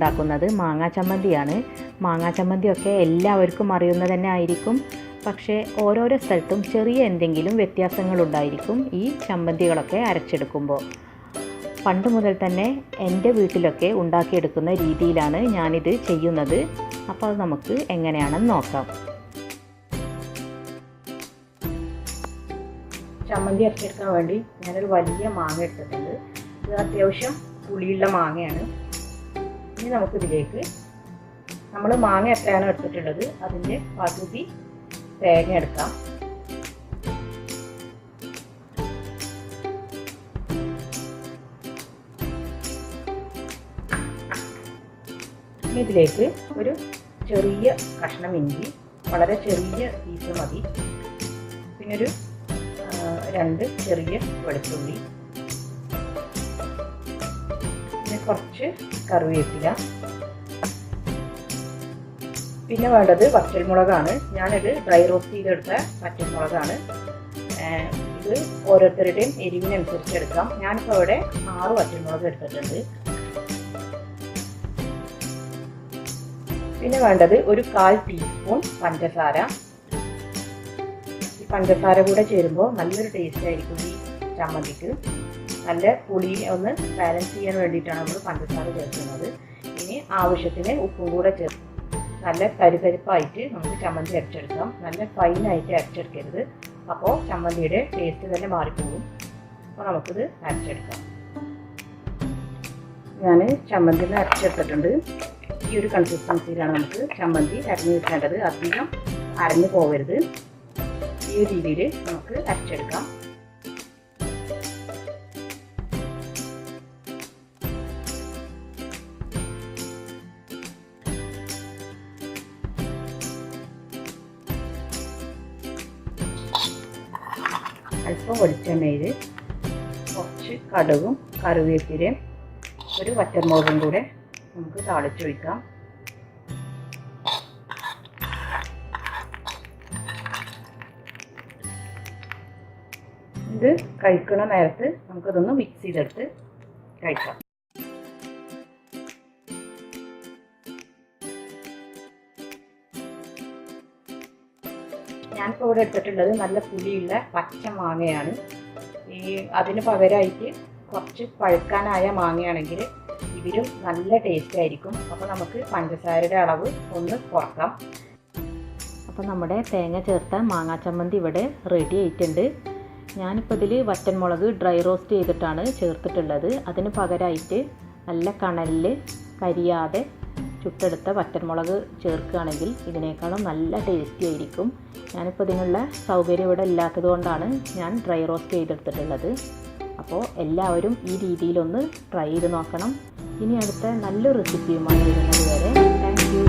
ഉണ്ടാക്കുന്നത് മാങ്ങാ ചമ്മന്തിയാണ്. മാങ്ങാ ചമ്മന്തിയൊക്കെ എല്ലാവർക്കും അറിയുന്നത് തന്നെ ആയിരിക്കും. പക്ഷേ ഓരോരോ സ്ഥലത്തും ചെറിയ എന്തെങ്കിലും വ്യത്യാസങ്ങളുണ്ടായിരിക്കും ഈ ചമ്മന്തികളൊക്കെ അരച്ചെടുക്കുമ്പോൾ. പണ്ട് മുതൽ തന്നെ എൻ്റെ വീട്ടിലൊക്കെ ഉണ്ടാക്കിയെടുക്കുന്ന രീതിയിലാണ് ഞാനിത് ചെയ്യുന്നത്. അപ്പോൾ അത് നമുക്ക് എങ്ങനെയാണെന്ന് നോക്കാം. ചമ്മന്തി അരച്ചെടുക്കാൻ വേണ്ടി ഞാനൊരു വലിയ മാങ്ങ എടുത്തിട്ടുണ്ട്. ഇത് അത്യാവശ്യം പുളിയുള്ള മാങ്ങയാണ്. ഇനി നമുക്കിതിലേക്ക് നമ്മൾ മാങ്ങ എത്രയാണ് എടുത്തിട്ടുള്ളത് അതിൻ്റെ പകുതി തേങ്ങ എടുക്കാം. ഇനി ഇതിലേക്ക് ഒരു ചെറിയ കഷ്ണം ഇഞ്ചി, വളരെ ചെറിയ പീസ് മതി. പിന്നെ ഒരു 2 ചെറിയ വെളുത്തുള്ളി, പിന്നെ കുറച്ച് കറിവേപ്പില. പിന്നെ വേണ്ടത് വറ്റൽമുളകാണ്. ഞാനത് ഡ്രൈ റോസ്റ്റ് ചെയ്തെടുത്ത വറ്റൽമുളകാണ്. ഇത് ഓരോരുത്തരുടെയും എരിവിനനുസരിച്ച് എടുക്കാം. ഞാനിപ്പോൾ ഇവിടെ 6 വറ്റൽമുളക് എടുത്തിട്ടുണ്ട്. പിന്നെ വേണ്ടത് ഒരു 1/4 ടീസ്പൂൺ പഞ്ചസാര. ഈ പഞ്ചസാര കൂടെ ചേരുമ്പോൾ നല്ലൊരു ടേസ്റ്റ് ആയിരിക്കും ഈ ചമ്മന്തിക്ക്. നല്ല പുളി ഒന്ന് ബാലൻസ് ചെയ്യാൻ വേണ്ടിയിട്ടാണ് നമ്മൾ പഞ്ചസാര ചേർക്കുന്നത്. ഇനി ആവശ്യത്തിന് ഉപ്പും കൂടെ ചേർത്ത് നല്ല തരിതരിപ്പായിട്ട് നമുക്ക് ചമ്മന്തി അരച്ചെടുക്കാം. നല്ല ഫൈനായിട്ട് അരച്ചെടുക്കരുത്, അപ്പോൾ ചമ്മന്തിയുടെ ടേസ്റ്റ് തന്നെ മാറിപ്പോകും. അപ്പോൾ നമുക്കിത് അരച്ചെടുക്കാം. ഞാൻ ചമ്മന്തി അരച്ചെടുത്തിട്ടുണ്ട്. ഈ ഒരു കൺസിസ്റ്റൻസിയിലാണ് നമുക്ക് ചമ്മന്തി അരഞ്ഞു കിട്ടേണ്ടത്. അധികം അരഞ്ഞു പോകരുത്. ഈ ഒരു രീതിയിൽ നമുക്ക് അരച്ചെടുക്കാം. അല്പം വെളിച്ചെണ്ണയിൽ കുറച്ച് കടുകും കറിവേപ്പിലയും ഒരു വറ്റൽമുളകും കൂടെ നമുക്ക് താളിച്ചൊഴിക്കാം. ഇത് കഴിക്കുന്ന നേരത്ത് നമുക്കതൊന്ന് മിക്സ് ചെയ്തെടുത്ത് കഴിക്കാം. ഞാനിപ്പോൾ ഇവിടെ എടുത്തിട്ടുള്ളത് നല്ല പുളിയുള്ള പച്ച മാങ്ങയാണ്. അതിന് പകരമായിട്ട് കുറച്ച് പഴുക്കാനായ മാങ്ങയാണെങ്കിൽ ഇതിലും നല്ല ടേസ്റ്റ് ആയിരിക്കും. അപ്പോൾ നമുക്ക് പഞ്ചസാരയുടെ അളവ് ഒന്ന് കുറക്കാം. അപ്പോൾ നമ്മുടെ തേങ്ങ ചേർത്ത മാങ്ങാ ചമ്മന്തി ഇവിടെ റെഡി ആയിട്ടുണ്ട്. ഞാനിപ്പോൾ ഇതിൽ വറ്റൻമുളക് ഡ്രൈ റോസ്റ്റ് ചെയ്തിട്ടാണ് ചേർത്തിട്ടുള്ളത്. അതിന് പകരമായിട്ട് നല്ല കണലിൽ കരിയാതെ ചുട്ടെടുത്ത വറ്റൻമുളക് ചേർക്കുകയാണെങ്കിൽ ഇതിനേക്കാളും നല്ല ടേസ്റ്റി ആയിരിക്കും. ഞാനിപ്പോൾ ഇതിനുള്ള സൗകര്യം ഇവിടെ ഇല്ലാത്തത് കൊണ്ടാണ് ഞാൻ ഡ്രൈ റോസ്റ്റ് ചെയ്തെടുത്തിട്ടുള്ളത്. അപ്പോൾ എല്ലാവരും ഈ രീതിയിലൊന്ന് ട്രൈ ചെയ്ത് നോക്കണം. ഇനി അടുത്ത നല്ലൊരു റെസിപ്പിയുമായി വരുന്നത് വരെ താങ്ക് യു.